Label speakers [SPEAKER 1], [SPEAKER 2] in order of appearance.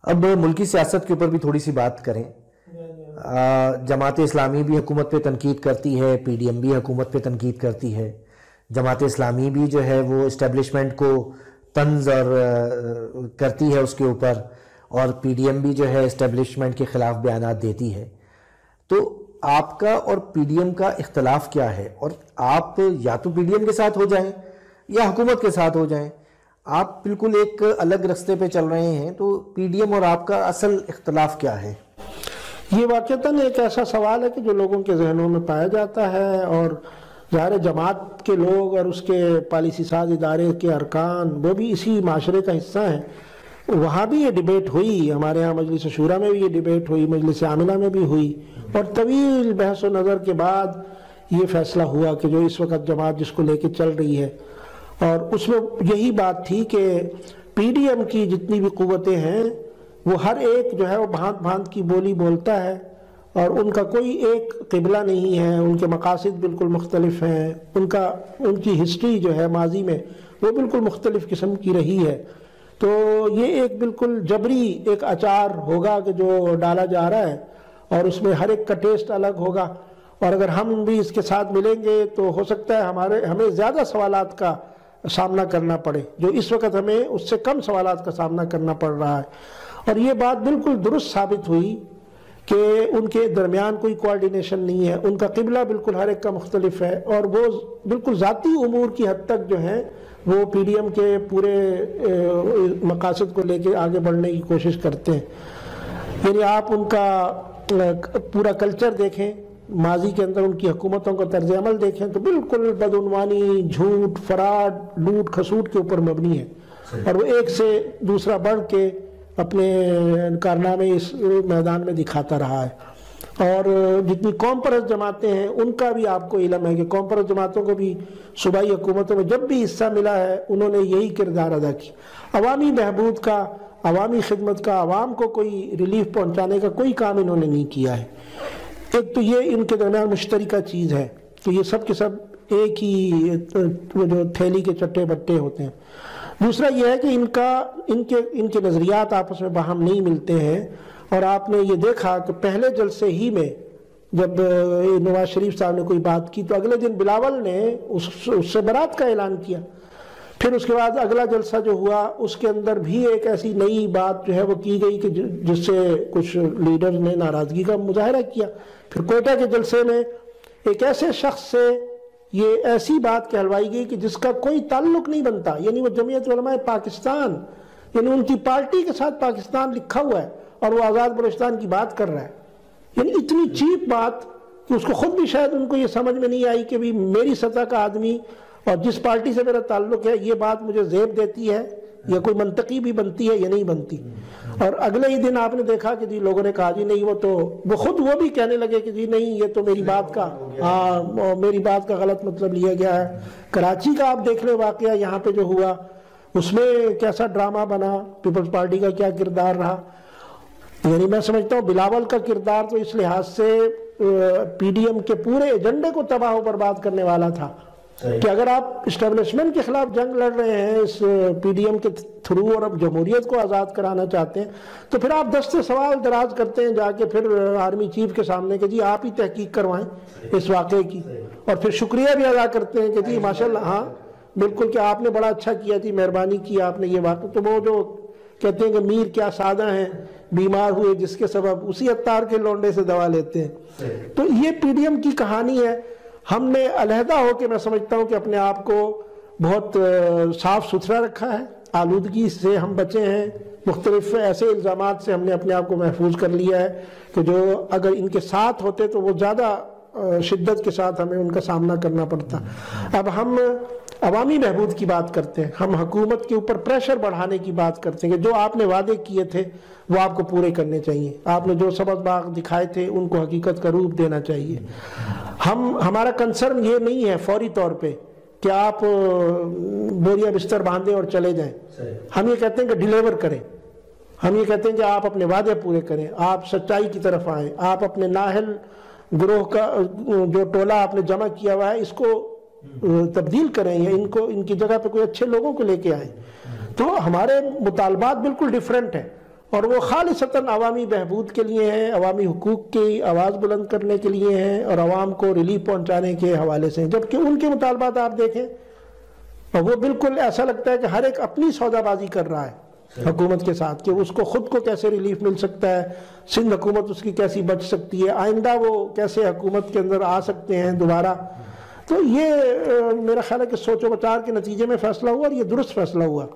[SPEAKER 1] اب ملکی سیاست کے اوپر بھی تھوڑی سی بات کریں. جماعت اسلامی بھی حکومت پہ تنقید کرتی ہے, پی ڈی ایم بھی حکومت پہ تنقید کرتی ہے. جماعت اسلامی بھی جو ہے وہ اسٹیبلشمنٹ کو طنز اور کرتی ہے اس کے اوپر, اور پی ڈی ایم بھی جو ہے اسٹیبلشمنٹ کے خلاف بیانات دیتی ہے. تو آپ کا اور پی ڈی ایم کا اختلاف کیا ہے؟ اور آپ یا تو پی ڈی ایم کے ساتھ ہو جائیں یا حکومت کے ساتھ ہو جائیں, آپ بالکل ایک الگ رستے پہ چل رہے ہیں, تو پی ڈی ایم اور آپ کا اصل اختلاف کیا ہے؟
[SPEAKER 2] یہ واقعتاً ایک ایسا سوال ہے کہ جو لوگوں کے ذہنوں میں پایا جاتا ہے, اور ظاہر جماعت کے لوگ اور اس کے پالیسی ساز ادارے کے ارکان وہ بھی اسی معاشرے کا حصہ ہیں. وہاں بھی یہ ڈیبیٹ ہوئی, ہمارے ہاں مجلس شورا میں بھی یہ ڈیبیٹ ہوئی, مجلس عاملہ میں بھی ہوئی, اور طویل بحث و نظر کے بعد یہ فیصلہ ہوا کہ جو اس وقت جماعت جس کو لے کے چل رہی ہے, اور اس میں یہی بات تھی کہ پی ڈی ایم کی جتنی بھی قوتیں ہیں وہ ہر ایک جو ہے وہ بھانت بھانت کی بولی بولتا ہے, اور ان کا کوئی ایک قبلہ نہیں ہے, ان کے مقاصد بالکل مختلف ہیں, ان کی ہسٹری جو ہے ماضی میں وہ بالکل مختلف قسم کی رہی ہے. تو یہ ایک بالکل جبری ایک اچار ہوگا کہ جو ڈالا جا رہا ہے, اور اس میں ہر ایک کا ٹیسٹ الگ ہوگا, اور اگر ہم بھی اس کے ساتھ ملیں گے تو ہو سکتا ہے ہمیں زیادہ سوالات کا سامنا کرنا پڑے, جو اس وقت ہمیں اس سے کم سوالات کا سامنا کرنا پڑ رہا ہے. اور یہ بات بالکل درست ثابت ہوئی کہ ان کے درمیان کوئی کوارڈینیشن نہیں ہے, ان کا قبلہ بالکل ہر ایک کا مختلف ہے, اور وہ بالکل ذاتی امور کی حد تک جو ہیں وہ پی ڈی ایم کے پورے مقاصد کو لے کے آگے بڑھنے کی کوشش کرتے ہیں. یعنی آپ ان کا پورا کلچر دیکھیں, ماضی کے اندر ان کی حکومتوں کا طرز عمل دیکھیں تو بالکل بدعنوانی, جھوٹ, فراڈ, لوٹ کھسوٹ کے اوپر مبنی ہے, اور وہ ایک سے دوسرا بڑھ کے اپنے کارنامے اس میدان میں دکھاتا رہا ہے. اور جتنی قوم پرست جماعتیں ہیں ان کا بھی آپ کو علم ہے کہ قوم پرست جماعتوں کو بھی صوبائی حکومتوں میں جب بھی حصہ ملا ہے انہوں نے یہی کردار ادا کیا, عوامی بہبود کا, عوامی خدمت کا, عوام کو کوئی ریلیف پہنچانے کا کوئی کام انہوں نے نہیں کیا ہے. ایک تو یہ ان کے درمیان مشترکہ چیز ہے کہ یہ سب کے سب ایک ہی وہ جو تھیلی کے چٹے بٹے ہوتے ہیں. دوسرا یہ ہے کہ ان کے نظریات آپس میں باہم نہیں ملتے ہیں, اور آپ نے یہ دیکھا کہ پہلے جلسے ہی میں جب نواز شریف صاحب نے کوئی بات کی تو اگلے دن بلاول نے اس سے برات کا اعلان کیا. پھر اس کے بعد اگلا جلسہ جو ہوا اس کے اندر بھی ایک ایسی نئی بات جو ہے وہ کی گئی کہ جس سے کچھ لیڈر نے ناراضگی کا مظاہرہ کیا. پھر کوئٹہ کے جلسے میں ایک ایسے شخص سے یہ ایسی بات کہلوائی گئی کہ جس کا کوئی تعلق نہیں بنتا, یعنی وہ جمعیت علماء پاکستان, یعنی ان کی پارٹی کے ساتھ پاکستان لکھا ہوا ہے اور وہ آزاد بلوچستان کی بات کر رہا ہے. یعنی اتنی چیپ بات کہ اس کو خود بھی شاید ان کو یہ سمجھ میں نہیں آئی کہ بھی میری سطح کا آدمی اور جس پارٹی سے میرا تعلق ہے یہ بات مجھے زیب دیتی ہے یا کوئی منطقی بھی بنتی ہے یا نہیں بنتی. اور اگلے ہی دن آپ نے دیکھا کہ جی لوگوں نے کہا جی نہیں وہ خود وہ بھی کہنے لگے کہ جی نہیں یہ تو میری بات کا غلط مطلب لیا گیا ہے. کراچی کا آپ دیکھ لیں واقعہ یہاں پہ جو ہوا اس میں کیسا ڈرامہ بنا, پیپلز پارٹی کا کیا کردار رہا. یعنی میں سمجھتا ہوں بلاول کا کردار تو اس لحاظ سے پی ڈی ایم کے پورے ایجنڈے کو تباہ و برباد کرنے والا تھا کہ اگر آپ اسٹیبلشمنٹ کے خلاف جنگ لڑ رہے ہیں اس پی ڈی ایم کے تھرو اور اب جمہوریت کو آزاد کرانا چاہتے ہیں تو پھر آپ دستے سوال دراز کرتے ہیں جا کے پھر آرمی چیف کے سامنے کہ جی آپ ہی تحقیق کروائیں اس واقعے کی, اور پھر شکریہ بھی ادا کرتے ہیں کہ جی ماشاءاللہ ہاں بالکل کہ آپ نے بڑا اچھا کیا جی, مہربانی کی آپ نے یہ واقعہ. تو وہ جو کہتے ہیں کہ میر کیا سادہ ہیں, بیمار ہوئے جس کے سبب اسی عطار کے لونڈے سے دوا لیتے ہیں. تو یہ پی ڈی ایم کی کہانی ہے. ہم نے علیحدہ ہو کے میں سمجھتا ہوں کہ اپنے آپ کو بہت صاف ستھرا رکھا ہے, آلودگی سے ہم بچے ہیں, مختلف ایسے الزامات سے ہم نے اپنے آپ کو محفوظ کر لیا ہے کہ جو اگر ان کے ساتھ ہوتے تو وہ زیادہ شدت کے ساتھ ہمیں ان کا سامنا کرنا پڑتا. اب ہم عوامی بہبود کی بات کرتے ہیں, ہم حکومت کے اوپر پریشر بڑھانے کی بات کرتے ہیں کہ جو آپ نے وعدے کیے تھے وہ آپ کو پورے کرنے چاہیے, آپ نے جو سبز باغ دکھائے تھے ان کو حقیقت کا روپ دینا چاہیے. ہمارا کنسرن یہ نہیں ہے فوری طور پہ کہ آپ بوریا بستر باندھیں اور چلے جائیں. ہم یہ کہتے ہیں کہ ڈیلیور کریں, ہم یہ کہتے ہیں کہ آپ اپنے وعدے پورے کریں, آپ سچائی کی طرف آئیں, آپ اپنے نااہل گروہ کا جو ٹولہ آپ نے جمع کیا ہوا ہے اس کو تبدیل کریں یا ان کی جگہ پہ کوئی اچھے لوگوں کو لے کے آئیں. تو ہمارے مطالبات بالکل ڈیفرنٹ ہیں, اور وہ خالصتاً عوامی بہبود کے لیے ہیں، عوامی حقوق کی آواز بلند کرنے کے لیے ہیں اور عوام کو ریلیف پہنچانے کے حوالے سے ہیں، جبکہ ان کے مطالبات آپ دیکھیں اور وہ بالکل ایسا لگتا ہے کہ ہر ایک اپنی سودا بازی کر رہا ہے حکومت کے ساتھ کہ اس کو خود کو کیسے ریلیف مل سکتا ہے، سندھ حکومت اس کی کیسی بچ سکتی ہے، آئندہ وہ کیسے حکومت کے اندر آ سکتے ہیں دوبارہ۔ تو یہ میرا خیال ہے کہ سوچ و بچار کے نتیجے میں فیصلہ ہوا اور یہ درست فیصلہ ہوا۔